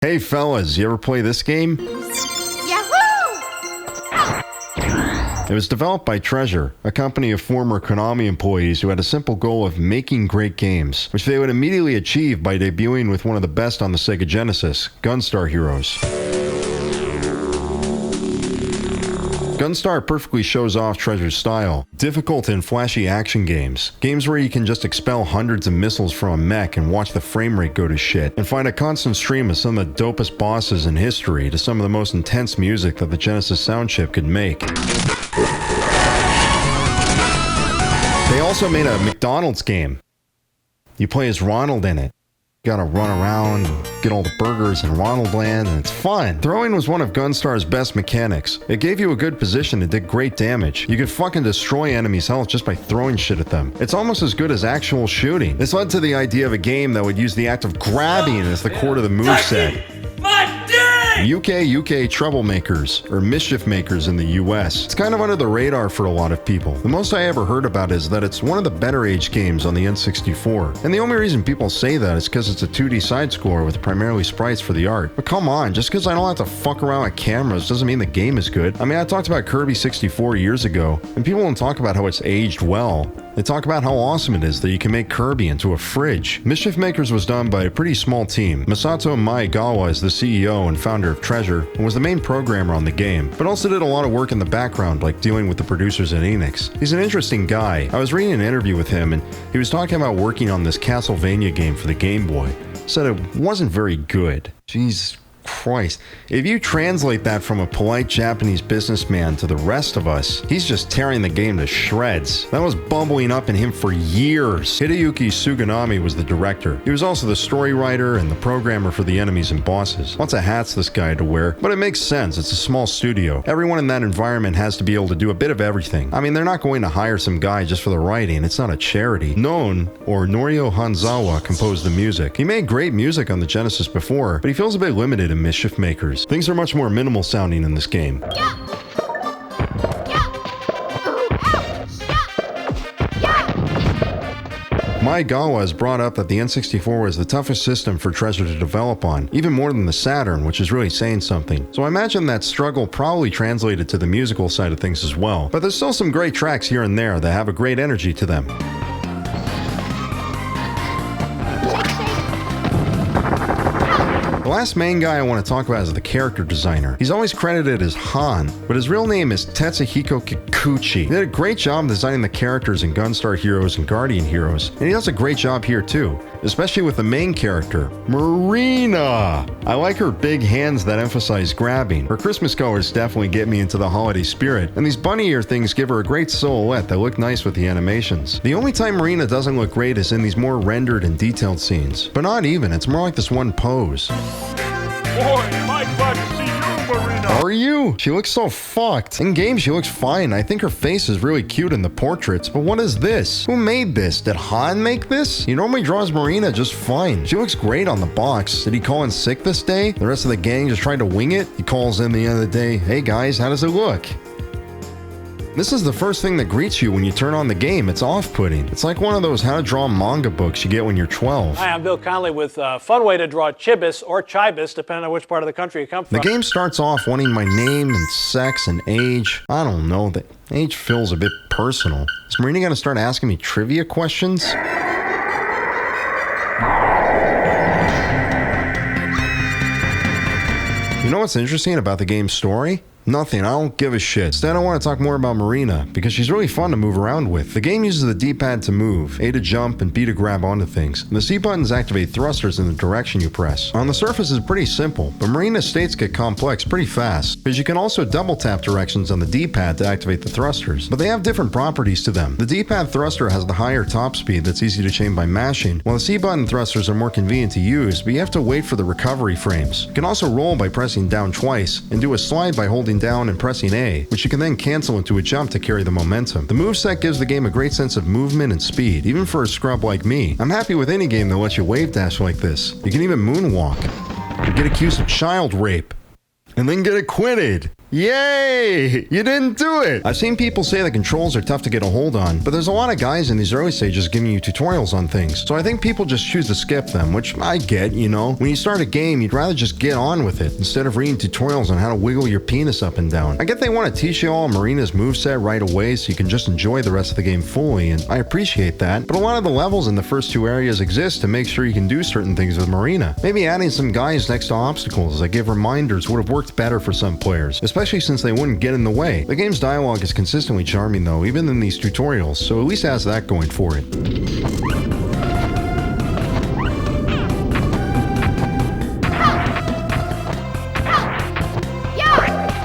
Hey fellas, you ever play this game? Yahoo! It was developed by Treasure, a company of former Konami employees who had a simple goal of making great games, which they would immediately achieve by debuting with one of the best on the Sega Genesis, Gunstar Heroes. Gunstar perfectly shows off Treasure's style. Difficult and flashy action games. Games where you can just expel hundreds of missiles from a mech and watch the frame rate go to shit. And find a constant stream of some of the dopest bosses in history to some of the most intense music that the Genesis sound chip could make. They also made a McDonald's game. You play as Ronald in it. You gotta run around and get all the burgers in Ronald Land, and it's fun. Throwing was one of Gunstar's best mechanics. It gave you a good position and did great damage. You could fucking destroy enemies' health just by throwing shit at them. It's almost as good as actual shooting. This led to the idea of a game that would use the act of grabbing as the core of the moveset. UK troublemakers, or mischief makers in the US. It's kind of under the radar for a lot of people. The most I ever heard about is that it's one of the better aged games on the N64. And the only reason people say that is because it's a 2D side-scroller with primarily sprites for the art. But come on, just because I don't have to fuck around with cameras doesn't mean the game is good. I mean, I talked about Kirby 64 years ago, and people don't talk about how it's aged well. They talk about how awesome it is that you can make Kirby into a fridge. Mischief Makers was done by a pretty small team. Masato Maegawa is the CEO and founder of Treasure, and was the main programmer on the game, but also did a lot of work in the background, like dealing with the producers at Enix. He's an interesting guy. I was reading an interview with him, and he was talking about working on this Castlevania game for the Game Boy. Said it wasn't very good. Jesus Christ. If you translate that from a polite Japanese businessman to the rest of us, he's just tearing the game to shreds. That was bubbling up in him for years. Hideyuki Suganami was the director. He was also the story writer and the programmer for the enemies and bosses. Lots of hats this guy had to wear, but it makes sense. It's a small studio. Everyone in that environment has to be able to do a bit of everything. I mean, they're not going to hire some guy just for the writing. It's not a charity. Non, or Norio Hanzawa, composed the music. He made great music on the Genesis before, but he feels a bit limited in Mischief Makers. Things are much more minimal sounding in this game. Maegawa has brought up that the N64 was the toughest system for Treasure to develop on, even more than the Saturn, which is really saying something. So I imagine that struggle probably translated to the musical side of things as well. But there's still some great tracks here and there that have a great energy to them. The last main guy I want to talk about is the character designer. He's always credited as Han, but his real name is Tetsuhiko Kikuchi. He did a great job designing the characters in Gunstar Heroes and Guardian Heroes, and he does a great job here too, especially with the main character, Marina. I like her big hands that emphasize grabbing. Her Christmas colors definitely get me into the holiday spirit, and these bunny ear things give her a great silhouette that look nice with the animations. The only time Marina doesn't look great is in these more rendered and detailed scenes, but not even. It's more like this one pose. Boy, am I glad to see you, Marina! Are you? She looks so fucked. In game, she looks fine. I think her face is really cute in the portraits, but what is this? Who made this? Did Han make this? He normally draws Marina just fine. She looks great on the box. Did he call in sick this day? The rest of the gang just tried to wing it? He calls in the end of the day, hey guys, how does it look? This is the first thing that greets you when you turn on the game. It's off-putting. It's like one of those how to draw manga books you get when you're 12. Hi, I'm Bill Conley with a fun way to draw chibis or chibis, depending on which part of the country you come from. The game starts off wanting my name and sex and age. I don't know, the age feels a bit personal. Is Marina gonna start asking me trivia questions? You know what's interesting about the game's story? Nothing, I don't give a shit. Instead, I want to talk more about Marina, because she's really fun to move around with. The game uses the D-pad to move, A to jump, and B to grab onto things. The C buttons activate thrusters in the direction you press. On the surface, it's pretty simple, but Marina's states get complex pretty fast, because you can also double tap directions on the D-pad to activate the thrusters. But they have different properties to them. The D-pad thruster has the higher top speed that's easy to chain by mashing, while the C button thrusters are more convenient to use, but you have to wait for the recovery frames. You can also roll by pressing down twice, and do a slide by holding down and pressing A, which you can then cancel into a jump to carry the momentum. The moveset gives the game a great sense of movement and speed, even for a scrub like me. I'm happy with any game that lets you wave dash like this. You can even moonwalk, or get accused of child rape, and then get acquitted. Yay! You didn't do it! I've seen people say the controls are tough to get a hold on, but there's a lot of guys in these early stages giving you tutorials on things, so I think people just choose to skip them, which I get, you know. When you start a game, you'd rather just get on with it, instead of reading tutorials on how to wiggle your penis up and down. I get they want to teach you all Marina's moveset right away so you can just enjoy the rest of the game fully, and I appreciate that, but a lot of the levels in the first two areas exist to make sure you can do certain things with Marina. Maybe adding some guys next to obstacles that give reminders would have worked better for some players, especially since they wouldn't get in the way. The game's dialogue is consistently charming though, even in these tutorials, so at least it has that going for it.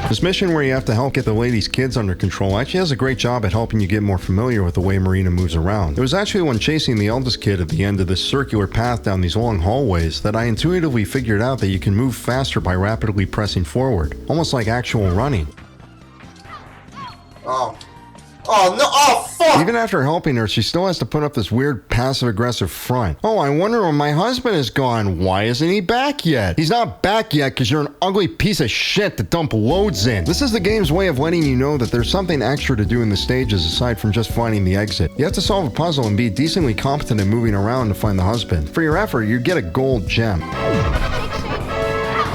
This mission where you have to help get the lady's kids under control actually has a great job at helping you get more familiar with the way Marina moves around. It was actually when chasing the eldest kid at the end of this circular path down these long hallways that I intuitively figured out that you can move faster by rapidly pressing forward, almost like actual running. Oh no, oh fuck! Even after helping her, she still has to put up this weird passive-aggressive front. Oh, I wonder when my husband is gone. Why isn't he back yet? He's not back yet because you're an ugly piece of shit to dump loads in. This is the game's way of letting you know that there's something extra to do in the stages aside from just finding the exit. You have to solve a puzzle and be decently competent in moving around to find the husband. For your effort, you get a gold gem.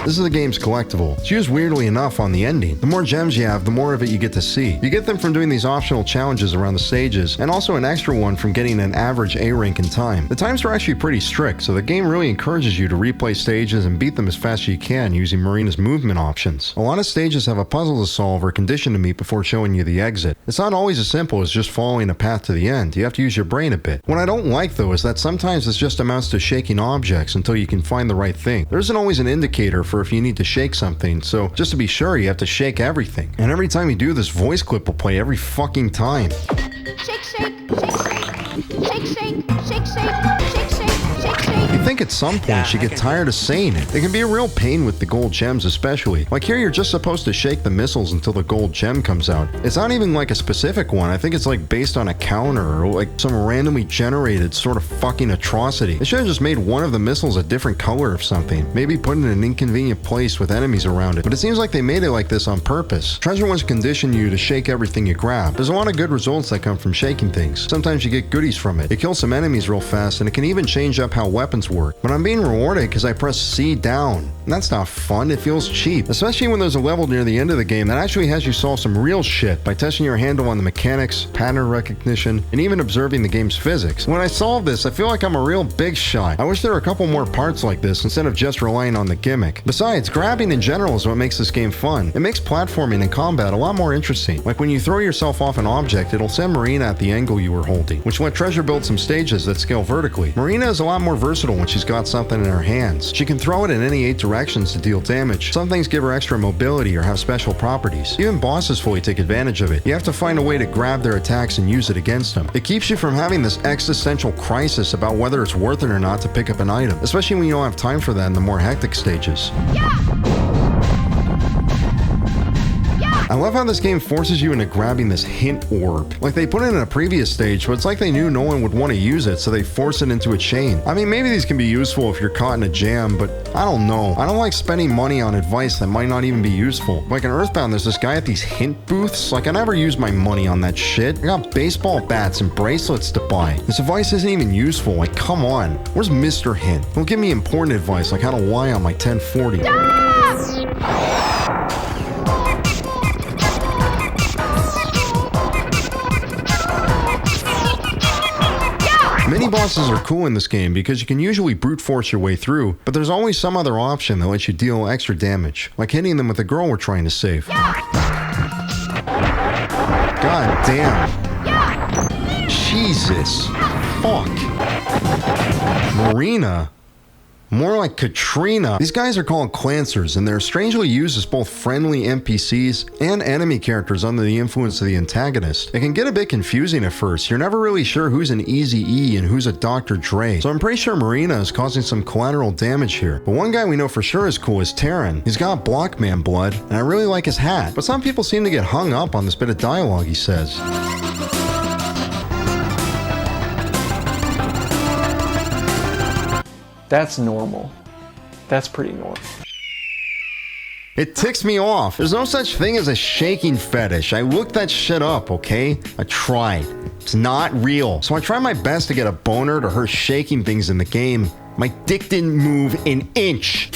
This is the game's collectible. It's used weirdly enough on the ending. The more gems you have, the more of it you get to see. You get them from doing these optional challenges around the stages, and also an extra one from getting an average A rank in time. The times are actually pretty strict, so the game really encourages you to replay stages and beat them as fast as you can using Marina's movement options. A lot of stages have a puzzle to solve or condition to meet before showing you the exit. It's not always as simple as just following a path to the end. You have to use your brain a bit. What I don't like though is that sometimes this just amounts to shaking objects until you can find the right thing. There isn't always an indicator for if you need to shake something, so just to be sure you have to shake everything. And every time you do, this voice clip will play every fucking time. Shake, shake, shake, shake, shake, shake, shake, shake, shake, shake, shake. You think at some point you get tired of saying it. It can be a real pain with the gold gems especially. Like here you're just supposed to shake the missiles until the gold gem comes out. It's not even like a specific one. I think it's like based on a counter or like some randomly generated sort of fucking atrocity. They should have just made one of the missiles a different color or something. Maybe put it in an inconvenient place with enemies around it. But it seems like they made it like this on purpose. Treasure wants to condition you to shake everything you grab. There's a lot of good results that come from shaking things. Sometimes you get goodies from it. It kills some enemies real fast and it can even change up how weapons work. But I'm being rewarded because I press C down. And that's not fun. It feels cheap. Especially when there's a level near the end of the game that actually has you solve some real shit by testing your handle on the mechanics, pattern recognition, and even observing the game's physics. When I solve this, I feel like I'm a real big shot. I wish there were a couple more parts like this instead of just relying on the gimmick. Besides, grabbing in general is what makes this game fun. It makes platforming and combat a lot more interesting. Like when you throw yourself off an object, it'll send Marina at the angle you were holding, which let Treasure build some stages that scale vertically. Marina is a lot more versatile when she's got something in her hands. She can throw it in any 8 directions to deal damage. Some things give her extra mobility or have special properties. Even bosses fully take advantage of it. You have to find a way to grab their attacks and use it against them. It keeps you from having this existential crisis about whether it's worth it or not to pick up an item, especially when you don't have time for that in the more hectic stages. I love how this game forces you into grabbing this hint orb. Like they put it in a previous stage, but it's like they knew no one would want to use it, so they force it into a chain. I mean, maybe these can be useful if you're caught in a jam, but I don't know. I don't like spending money on advice that might not even be useful. Like in Earthbound, there's this guy at these hint booths. Like I never use my money on that shit. I got baseball bats and bracelets to buy. This advice isn't even useful. Like, come on. Where's Mr. Hint? Don't give me important advice like how to lie on my 1040. Mini bosses are cool in this game because you can usually brute force your way through, but there's always some other option that lets you deal extra damage, like hitting them with the girl we're trying to save. God damn. Jesus. Fuck. Marina. More like Katrina. These guys are called Clancers, and they're strangely used as both friendly NPCs and enemy characters under the influence of the antagonist. It can get a bit confusing at first. You're never really sure who's an Eazy-E and who's a Dr. Dre. So I'm pretty sure Marina is causing some collateral damage here. But one guy we know for sure is cool is Terran. He's got Blockman blood, and I really like his hat. But some people seem to get hung up on this bit of dialogue he says. That's normal. That's pretty normal. It ticks me off. There's no such thing as a shaking fetish. I looked that shit up, okay? I tried. It's not real. So I try my best to get a boner to her shaking things in the game. My dick didn't move an inch.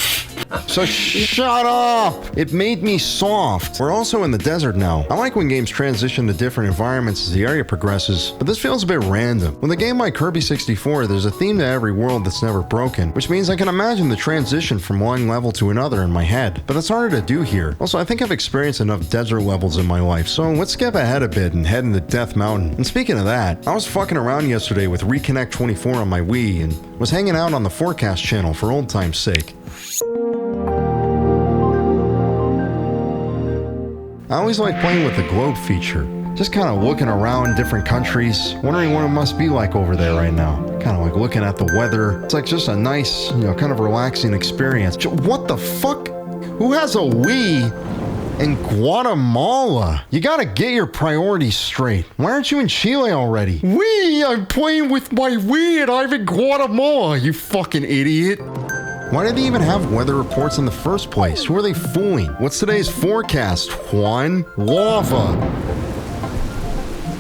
So shut up! It made me soft. We're also in the desert now. I like when games transition to different environments as the area progresses, but this feels a bit random. With a game like Kirby 64, there's a theme to every world that's never broken, which means I can imagine the transition from one level to another in my head. But it's harder to do here. Also, I think I've experienced enough desert levels in my life, so let's skip ahead a bit and head into Death Mountain. And speaking of that, I was fucking around yesterday with Reconnect 24 on my Wii and was hanging out on the Forecast channel for old time's sake. I always like playing with the globe feature. Just kind of looking around different countries, wondering what it must be like over there right now. Kind of like looking at the weather. It's like just a nice, kind of relaxing experience. What the fuck? Who has a Wii in Guatemala? You gotta get your priorities straight. Why aren't you in Chile already? Wii, I'm playing with my Wii and I'm in Guatemala, you fucking idiot. Why did they even have weather reports in the first place? Who are they fooling? What's today's forecast, Juan? Lava.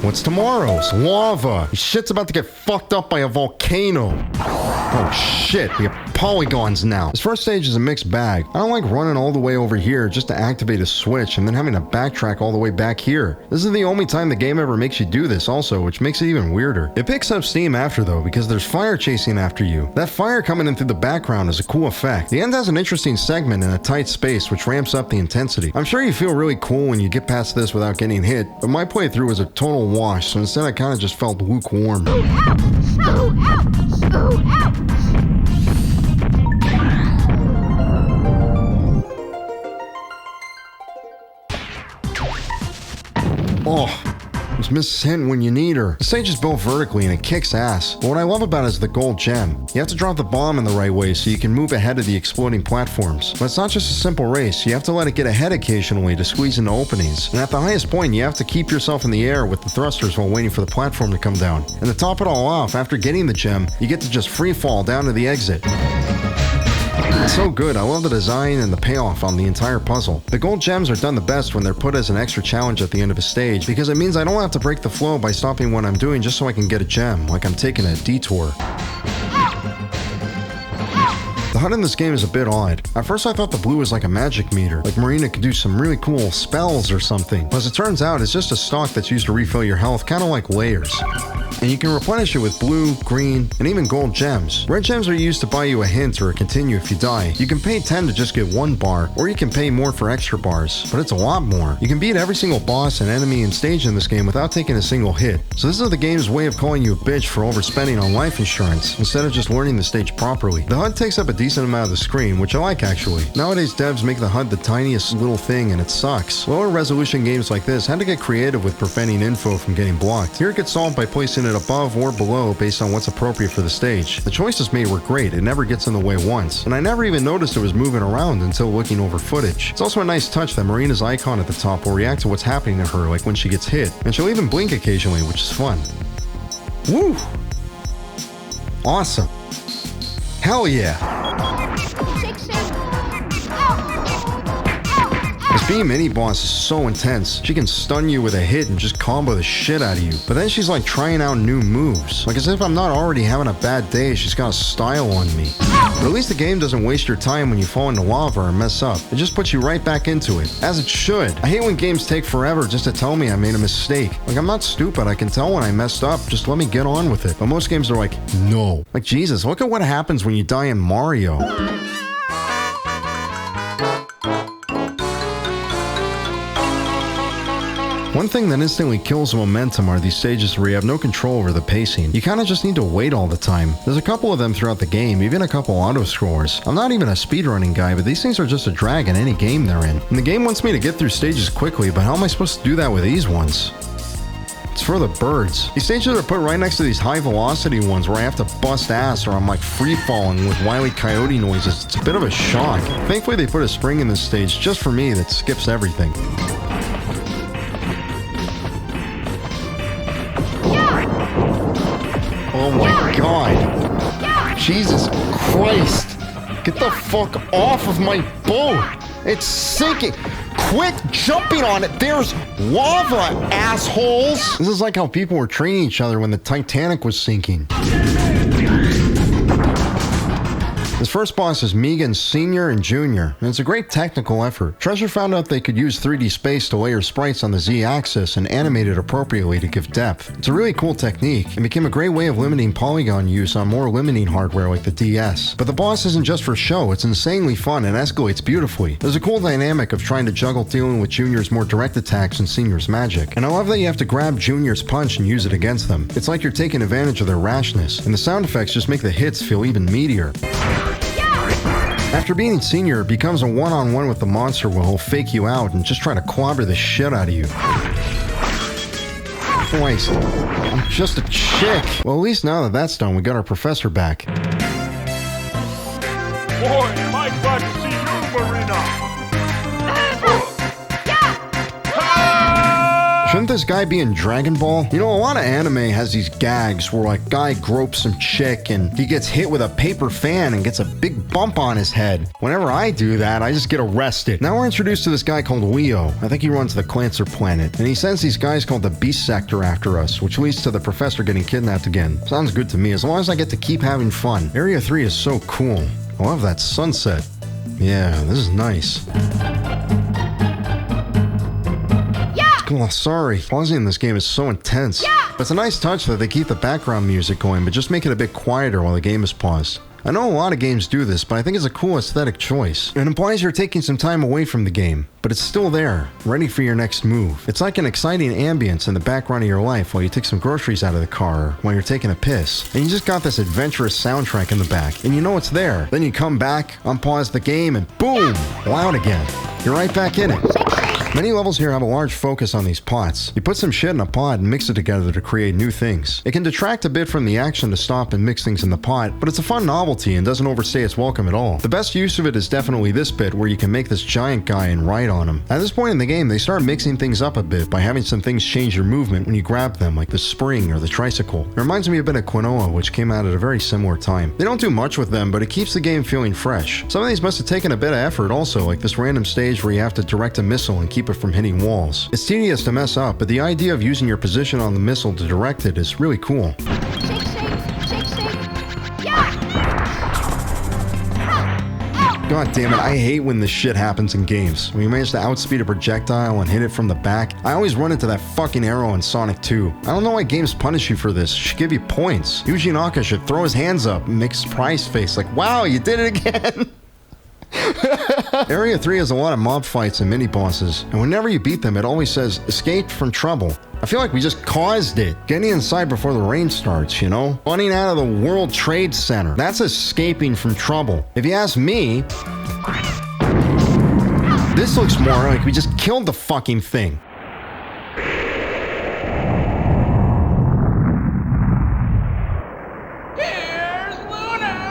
What's tomorrow's? Lava. This shit's about to get fucked up by a volcano. Oh shit, we have polygons now. This first stage is a mixed bag. I don't like running all the way over here just to activate a switch and then having to backtrack all the way back here. This is the only time the game ever makes you do this also, which makes it even weirder. It picks up steam after though, because there's fire chasing after you. That fire coming in through the background is a cool effect. The end has an interesting segment in a tight space which ramps up the intensity. I'm sure you feel really cool when you get past this without getting hit, but my playthrough was a total wash, so instead I kind of just felt lukewarm. Oh, it's Mrs. Hint when you need her. The stage is built vertically and it kicks ass. But what I love about it is the gold gem. You have to drop the bomb in the right way so you can move ahead of the exploding platforms. But it's not just a simple race. You have to let it get ahead occasionally to squeeze into openings. And at the highest point, you have to keep yourself in the air with the thrusters while waiting for the platform to come down. And to top it all off, after getting the gem, you get to just free fall down to the exit. It's so good. I love the design and the payoff on the entire puzzle. The gold gems are done the best when they're put as an extra challenge at the end of a stage, because it means I don't have to break the flow by stopping what I'm doing just so I can get a gem, like I'm taking a detour. The HUD in this game is a bit odd. At first I thought the blue was like a magic meter, like Marina could do some really cool spells or something. But as it turns out, it's just a stock that's used to refill your health, kind of like layers. And you can replenish it with blue, green, and even gold gems. Red gems are used to buy you a hint or a continue if you die. You can pay 10 to just get 1 bar, or you can pay more for extra bars, but it's a lot more. You can beat every single boss and enemy and stage in this game without taking a single hit. So this is the game's way of calling you a bitch for overspending on life insurance, instead of just learning the stage properly. The HUD takes up a decent amount of the screen, which I like actually. Nowadays devs make the HUD the tiniest little thing and it sucks. Lower resolution games like this had to get creative with preventing info from getting blocked. Here it gets solved by placing it above or below based on what's appropriate for the stage. The choices made were great, it never gets in the way once, and I never even noticed it was moving around until looking over footage. It's also a nice touch that Marina's icon at the top will react to what's happening to her, like when she gets hit, and she'll even blink occasionally, which is fun. Woo! Awesome. Hell yeah! This B mini boss is so intense. She can stun you with a hit and just combo the shit out of you. But then she's like trying out new moves. Like as if I'm not already having a bad day, she's got a style on me. But at least the game doesn't waste your time when you fall into lava or mess up. It just puts you right back into it. As it should. I hate when games take forever just to tell me I made a mistake. Like I'm not stupid, I can tell when I messed up, just let me get on with it. But most games are like, no. Like Jesus, look at what happens when you die in Mario. One thing that instantly kills the momentum are these stages where you have no control over the pacing. You kinda just need to wait all the time. There's a couple of them throughout the game, even a couple auto-scrollers. I'm not even a speedrunning guy, but these things are just a drag in any game they're in. And the game wants me to get through stages quickly, but how am I supposed to do that with these ones? It's for the birds. These stages are put right next to these high velocity ones where I have to bust ass or I'm like free falling with Wile E. Coyote noises. It's a bit of a shock. Thankfully they put a spring in this stage just for me that skips everything. Oh my god. Jesus Christ. Get the fuck off of my boat! It's sinking! Quit jumping on it! There's lava, assholes! This is like how people were training each other when the Titanic was sinking. This first boss is Megan Sr. and Jr., and it's a great technical effort. Treasure found out they could use 3D space to layer sprites on the Z-axis and animate it appropriately to give depth. It's a really cool technique, and became a great way of limiting polygon use on more limiting hardware like the DS. But the boss isn't just for show, it's insanely fun and escalates beautifully. There's a cool dynamic of trying to juggle dealing with Junior's more direct attacks and Senior's magic, and I love that you have to grab Junior's punch and use it against them. It's like you're taking advantage of their rashness, and the sound effects just make the hits feel even meatier. After beating Senior, it becomes a one-on-one with the monster where he'll fake you out and just try to clobber the shit out of you. Christ, I'm just a chick. Well, at least now that that's done, we got our professor back. Boy, am I glad to see you, Marina. Shouldn't this guy be in Dragon Ball? You know, a lot of anime has these gags where like guy gropes some chick and he gets hit with a paper fan and gets a big bump on his head. Whenever I do that, I just get arrested. Now we're introduced to this guy called Leo. I think he runs the Clancer planet, and he sends these guys called the Beast Sector after us, which leads to the professor getting kidnapped again. Sounds good to me, as long as I get to keep having fun. Area 3 is so cool. I love that sunset. Yeah, this is nice. Oh, sorry. Pausing in this game is so intense. But it's a nice touch that they keep the background music going, but just make it a bit quieter while the game is paused. I know a lot of games do this, but I think it's a cool aesthetic choice. It implies you're taking some time away from the game, but it's still there, ready for your next move. It's like an exciting ambience in the background of your life while you take some groceries out of the car, or while you're taking a piss. And you just got this adventurous soundtrack in the back, and you know it's there. Then you come back, unpause the game, and boom! Loud again. You're right back in it. Many levels here have a large focus on these pots. You put some shit in a pot and mix it together to create new things. It can detract a bit from the action to stop and mix things in the pot, but it's a fun novelty and doesn't overstay its welcome at all. The best use of it is definitely this bit where you can make this giant guy and ride on him. At this point in the game, they start mixing things up a bit by having some things change your movement when you grab them, like the spring or the tricycle. It reminds me a bit of Quinoa, which came out at a very similar time. They don't do much with them, but it keeps the game feeling fresh. Some of these must have taken a bit of effort also, like this random stage where you have to direct a missile and keep it from hitting walls. It's tedious to mess up, but the idea of using your position on the missile to direct it is really cool. God damn it, I hate when this shit happens in games. When you manage to outspeed a projectile and hit it from the back, I always run into that fucking arrow in Sonic 2. I don't know why games punish you for this. It should give you points. Yuji Naka should throw his hands up and make a surprise face like, wow, you did it again! Area 3 has a lot of mob fights and mini-bosses, and whenever you beat them, it always says, escaped from trouble. I feel like we just caused it. Getting inside before the rain starts, you know? Running out of the World Trade Center. That's escaping from trouble. If you ask me, this looks more like we just killed the fucking thing.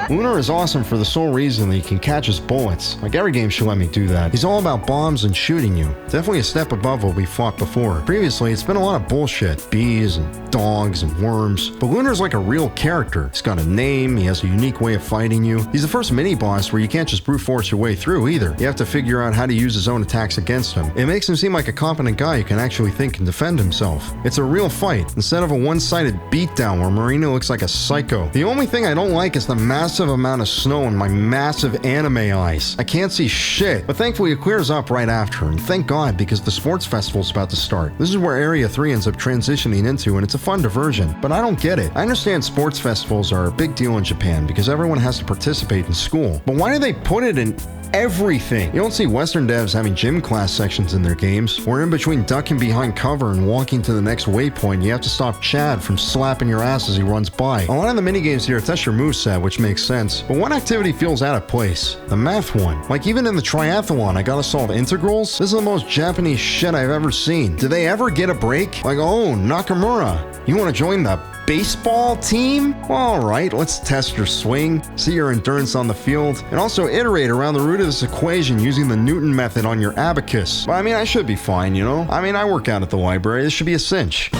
Lunar is awesome for the sole reason that he can catch his bullets. Like every game should let me do that. He's all about bombs and shooting you. Definitely a step above what we fought before. Previously, it's been a lot of bullshit. Bees and dogs and worms. But Lunar's like a real character. He's got a name, he has a unique way of fighting you. He's the first mini-boss where you can't just brute force your way through either. You have to figure out how to use his own attacks against him. It makes him seem like a competent guy who can actually think and defend himself. It's a real fight, instead of a one-sided beatdown where Marina looks like a psycho. The only thing I don't like is the massive amount of snow in my massive anime eyes. I can't see shit, but thankfully it clears up right after, and thank God, because the sports festival's about to start. This is where Area 3 ends up transitioning into, and it's a fun diversion, but I don't get it. I understand sports festivals are a big deal in Japan because everyone has to participate in school, but why do they put it in everything? You don't see Western devs having gym class sections in their games, where in between ducking behind cover and walking to the next waypoint, you have to stop Chad from slapping your ass as he runs by. A lot of the minigames here test your moveset, which makes sense, but one activity feels out of place. The math one. Like even in the triathlon, I gotta solve integrals? This is the most Japanese shit I've ever seen. Do they ever get a break? Like, oh, Nakamura, you wanna join the baseball team? Alright, let's test your swing, see your endurance on the field, and also iterate around the root of this equation using the Newton method on your abacus. But I mean, I should be fine, you know? I mean, I work out at the library. This should be a cinch.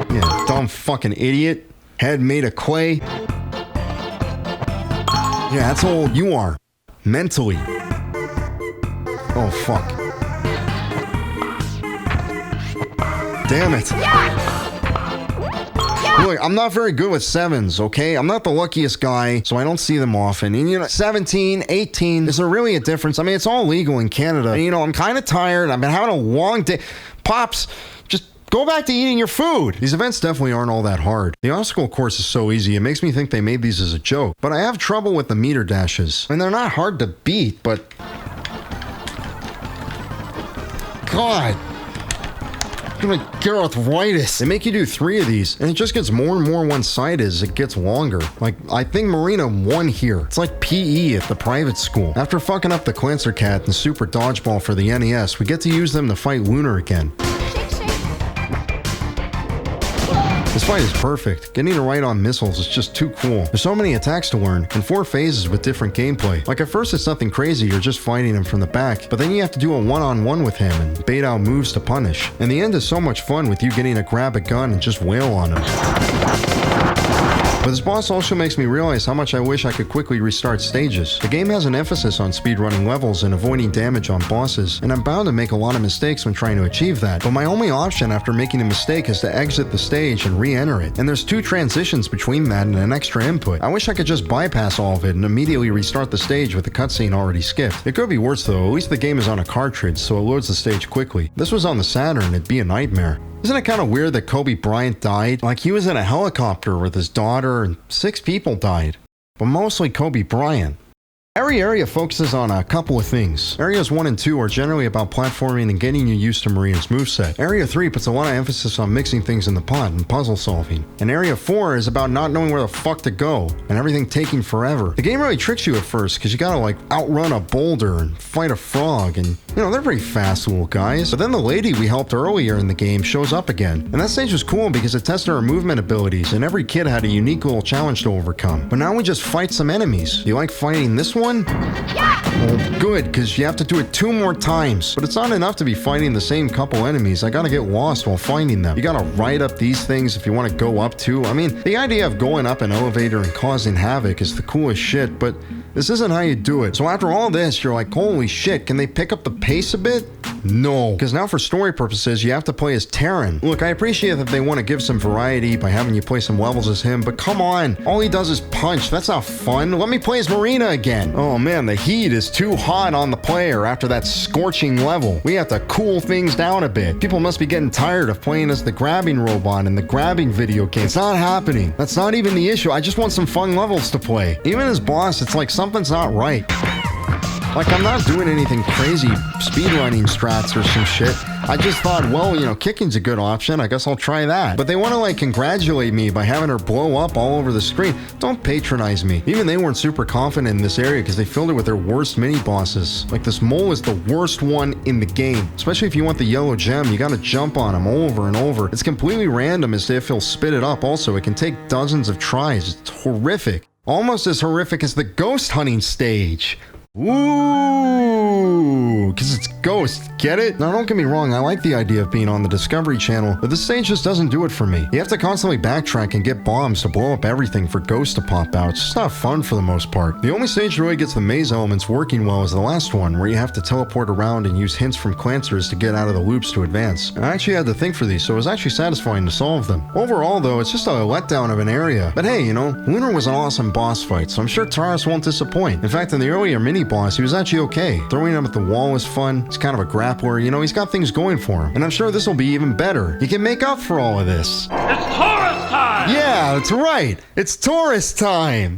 Yeah, dumb fucking idiot. Head made of clay. Yeah, that's how old you are. Mentally. Oh, fuck. Damn it. Look, I'm not very good with 7s, okay? I'm not the luckiest guy, so I don't see them often. And, you know, 17, 18, is there really a difference? I mean, it's all legal in Canada. And, you know, I'm kind of tired. I've been having a long day. Pops, just go back to eating your food. These events definitely aren't all that hard. The obstacle course is so easy, it makes me think they made these as a joke. But I have trouble with the meter dashes. I mean, they're not hard to beat, but... God... I'm gonna get arthritis. They make you do 3 of these, and it just gets more and more one-sided as it gets longer. Like, I think Marina won here. It's like PE at the private school. After fucking up the Clancer Cat and Super Dodgeball for the NES, we get to use them to fight Lunar again. This fight is perfect. Getting to ride on missiles is just too cool. There's so many attacks to learn, and 4 phases with different gameplay. Like at first it's nothing crazy, you're just fighting him from the back, but then you have to do a one-on-one with him and bait out moves to punish. And the end is so much fun with you getting to grab a gun and just wail on him. But this boss also makes me realize how much I wish I could quickly restart stages. The game has an emphasis on speedrunning levels and avoiding damage on bosses, and I'm bound to make a lot of mistakes when trying to achieve that. But my only option after making a mistake is to exit the stage and re-enter it. And there's 2 transitions between that and an extra input. I wish I could just bypass all of it and immediately restart the stage with the cutscene already skipped. It could be worse though, at least the game is on a cartridge, so it loads the stage quickly. This was on the Saturn, it'd be a nightmare. Isn't it kind of weird that Kobe Bryant died? Like he was in a helicopter with his daughter and 6 people died. But mostly Kobe Bryant. Every area focuses on a couple of things. Areas 1 and 2 are generally about platforming and getting you used to Marina's moveset. Area 3 puts a lot of emphasis on mixing things in the pot and puzzle solving. And Area 4 is about not knowing where the fuck to go and everything taking forever. The game really tricks you at first because you gotta like outrun a boulder and fight a frog, and you know, they're pretty fast little guys. But then the lady we helped earlier in the game shows up again. And that stage was cool because it tested our movement abilities and every kid had a unique little challenge to overcome. But now we just fight some enemies. You like fighting this one? Well, good, because you have to do it 2 more times. But it's not enough to be fighting the same couple enemies. I gotta get lost while finding them. You gotta ride up these things if you want to go up too. I mean, the idea of going up an elevator and causing havoc is the coolest shit, but this isn't how you do it. So after all this, you're like, holy shit, can they pick up the pace a bit? No, because now for story purposes, you have to play as Terran. Look, I appreciate that they want to give some variety by having you play some levels as him, but come on, all he does is punch. That's not fun. Let me play as Marina again. Oh man, the heat is too hot on the player after that scorching level. We have to cool things down a bit. People must be getting tired of playing as the grabbing robot in the grabbing video game. It's not happening. That's not even the issue. I just want some fun levels to play. Even as boss, it's like something's not right. Like, I'm not doing anything crazy, speedrunning strats or some shit. I just thought, well, you know, kicking's a good option. I guess I'll try that. But they want to, like, congratulate me by having her blow up all over the screen. Don't patronize me. Even they weren't super confident in this area because they filled it with their worst mini-bosses. Like, this mole is the worst one in the game. Especially if you want the yellow gem, you gotta jump on him over and over. It's completely random as to if he'll spit it up also. It can take dozens of tries. It's horrific. Almost as horrific as the ghost hunting stage. Ooh, because it's Ghost, get it? Now don't get me wrong, I like the idea of being on the Discovery Channel, but this stage just doesn't do it for me. You have to constantly backtrack and get bombs to blow up everything for Ghost to pop out. It's just not fun for the most part. The only stage that really gets the maze elements working well is the last one, where you have to teleport around and use hints from Clancers to get out of the loops to advance. I actually had to think for these, so it was actually satisfying to solve them. Overall though, it's just a letdown of an area. But hey, you know, Lunar was an awesome boss fight, so I'm sure Taurus won't disappoint. In fact, in the earlier mini-boss, he was actually okay. Throwing him at the wall was fun. He's kind of a grappler, you know, he's got things going for him. And I'm sure this will be even better. You can make up for all of this. It's Taurus time! Yeah, that's right. It's Taurus time.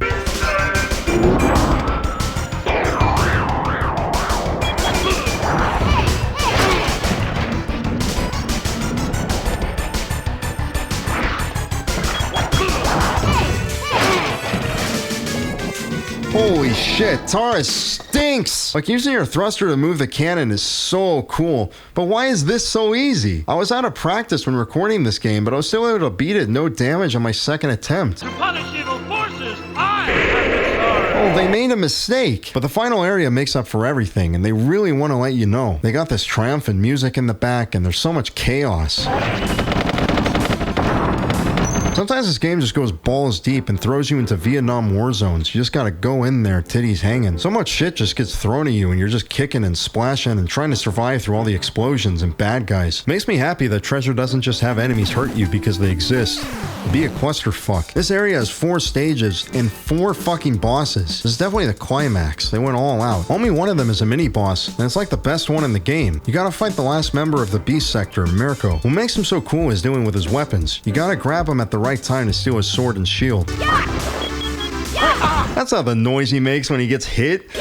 Holy shit, Taurus stinks! Like, using your thruster to move the cannon is so cool, but why is this so easy? I was out of practice when recording this game, but I was still able to beat it no damage on my second attempt. To punish evil forces, I am the star! Oh, they made a mistake. But the final area makes up for everything, and they really want to let you know. They got this triumphant music in the back, and there's so much chaos. Sometimes this game just goes balls deep and throws you into Vietnam war zones. You just gotta go in there, titties hanging. So much shit just gets thrown at you and you're just kicking and splashing and trying to survive through all the explosions and bad guys. Makes me happy that Treasure doesn't just have enemies hurt you because they exist. Be a clusterfuck. This area has 4 stages and 4 fucking bosses. This is definitely the climax. They went all out. Only one of them is a mini boss, and it's like the best one in the game. You gotta fight the last member of the Beast Sector, Mirko. What makes him so cool is dealing with his weapons. You gotta grab him at the right time to steal his sword and shield. That's not the noise he makes when he gets hit.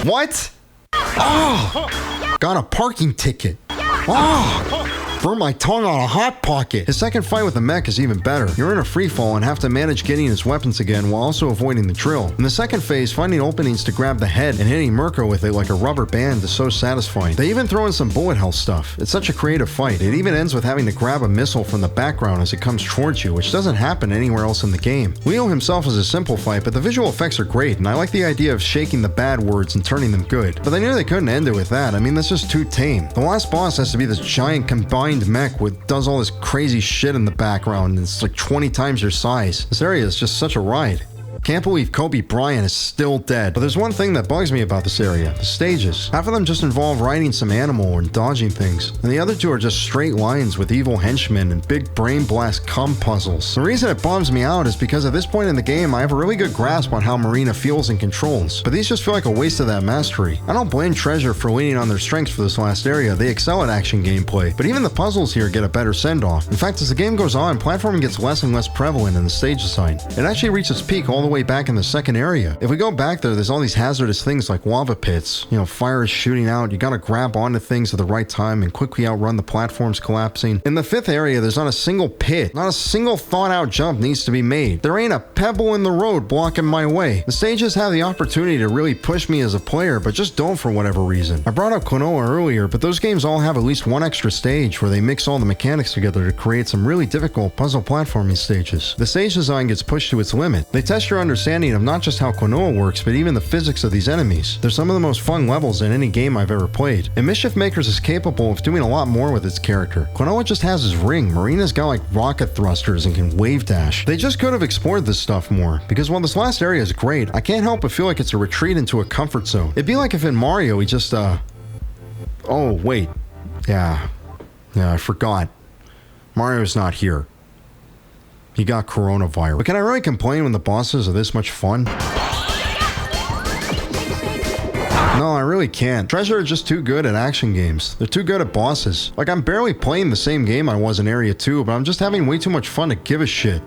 What? Oh! Got a parking ticket. Oh! Burn my tongue on a hot pocket. His second fight with the mech is even better. You're in a free fall and have to manage getting his weapons again while also avoiding the drill. In the second phase, finding openings to grab the head and hitting Mirko with it like a rubber band is so satisfying. They even throw in some bullet hell stuff. It's such a creative fight. It even ends with having to grab a missile from the background as it comes towards you, which doesn't happen anywhere else in the game. Leo himself is a simple fight, but the visual effects are great, and I like the idea of shaking the bad words and turning them good. But they knew they couldn't end it with that. I mean, that's just too tame. The last boss has to be this giant combined mech with does all this crazy shit in the background, and it's like 20 times your size. This area is just such a ride. Can't believe Kobe Bryant is still dead. But there's one thing that bugs me about this area. The stages. Half of them just involve riding some animal and dodging things. And the other 2 are just straight lines with evil henchmen and big brain blast cum puzzles. The reason it bums me out is because at this point in the game, I have a really good grasp on how Marina feels and controls. But these just feel like a waste of that mastery. I don't blame Treasure for leaning on their strengths for this last area. They excel at action gameplay. But even the puzzles here get a better send-off. In fact, as the game goes on, platforming gets less and less prevalent in the stage design. It actually reaches its peak all the way back in the second area. If we go back there's all these hazardous things like lava pits. You know, fire is shooting out. You gotta grab onto things at the right time and quickly outrun the platforms collapsing. In the 5th area, there's not a single pit. Not a single thought-out jump needs to be made. There ain't a pebble in the road blocking my way. The stages have the opportunity to really push me as a player, but just don't for whatever reason. I brought up Klonoa earlier, but those games all have at least one extra stage where they mix all the mechanics together to create some really difficult puzzle platforming stages. The stage design gets pushed to its limit. They test your understanding of not just how Klonoa works, but even the physics of these enemies. They're some of the most fun levels in any game I've ever played. And Mischief Makers is capable of doing a lot more with its character. Klonoa just has his ring. Marina's got like rocket thrusters and can wave dash. They just could have explored this stuff more, because while this last area is great, I can't help but feel like it's a retreat into a comfort zone. It'd be like if in Mario he just oh wait. Yeah, I forgot. Mario's not here. He got coronavirus. But can I really complain when the bosses are this much fun? No, I really can't. Treasure are just too good at action games. They're too good at bosses. Like, I'm barely playing the same game I was in Area 2, but I'm just having way too much fun to give a shit.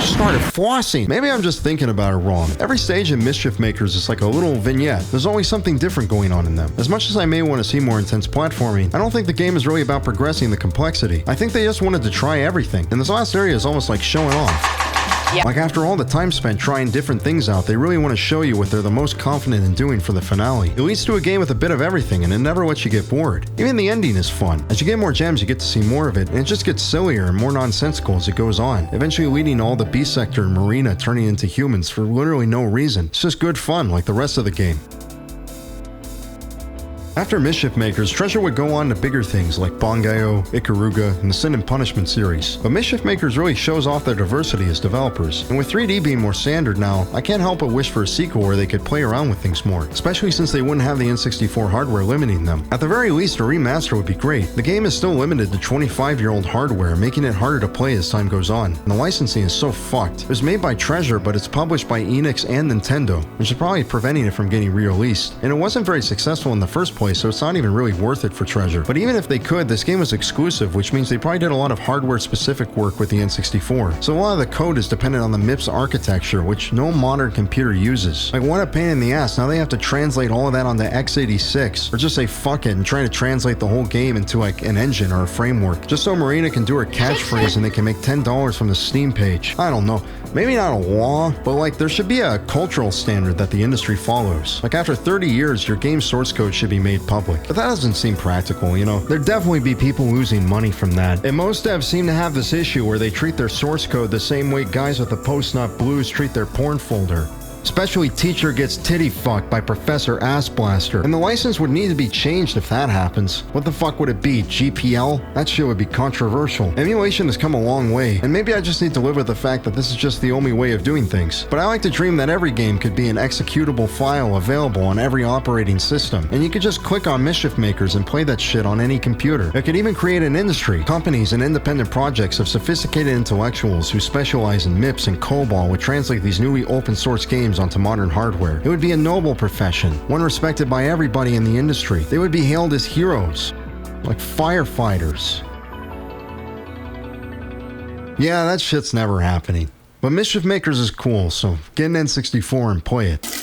Started flossing. Maybe I'm just thinking about it wrong. Every stage in Mischief Makers is like a little vignette. There's always something different going on in them. As much as I may want to see more intense platforming, I don't think the game is really about progressing the complexity. I think they just wanted to try everything, and this last area is almost like showing off. Yeah. Like after all the time spent trying different things out, they really want to show you what they're the most confident in doing for the finale. It leads to a game with a bit of everything, and it never lets you get bored. Even the ending is fun. As you get more gems, you get to see more of it, and it just gets sillier and more nonsensical as it goes on, eventually leading all the Beast Sector and Marina turning into humans for literally no reason. It's just good fun like the rest of the game. After Mischief Makers, Treasure would go on to bigger things like Bangai-O, Ikaruga, and the Sin and Punishment series. But Mischief Makers really shows off their diversity as developers. And with 3D being more standard now, I can't help but wish for a sequel where they could play around with things more, especially since they wouldn't have the N64 hardware limiting them. At the very least, a remaster would be great. The game is still limited to 25-year-old hardware, making it harder to play as time goes on. And the licensing is so fucked. It was made by Treasure, but it's published by Enix and Nintendo, which is probably preventing it from getting re-released. And it wasn't very successful in the first place, so it's not even really worth it for Treasure. But even if they could, this game was exclusive, which means they probably did a lot of hardware-specific work with the N64. So a lot of the code is dependent on the MIPS architecture, which no modern computer uses. Like, what a pain in the ass. Now they have to translate all of that onto x86, or just say fuck it and try to translate the whole game into like an engine or a framework, just so Marina can do her catchphrase and they can make $10 from the Steam page. I don't know. Maybe not a law, but like there should be a cultural standard that the industry follows. Like after 30 years, your game source code should be made public. But that doesn't seem practical, you know? There'd definitely be people losing money from that. And most devs seem to have this issue where they treat their source code the same way guys with the post-nut blues treat their porn folder. Especially Teacher Gets Titty Fucked by Professor Ass Blaster. And the license would need to be changed if that happens. What the fuck would it be? GPL? That shit would be controversial. Emulation has come a long way, and maybe I just need to live with the fact that this is just the only way of doing things. But I like to dream that every game could be an executable file available on every operating system, and you could just click on Mischief Makers and play that shit on any computer. It could even create an industry. Companies and independent projects of sophisticated intellectuals who specialize in MIPS and COBOL would translate these newly open source games onto modern hardware. It would be a noble profession, one respected by everybody in the industry. They would be hailed as heroes, like firefighters. Yeah, that shit's never happening. But Mischief Makers is cool, so get an N64 and play it.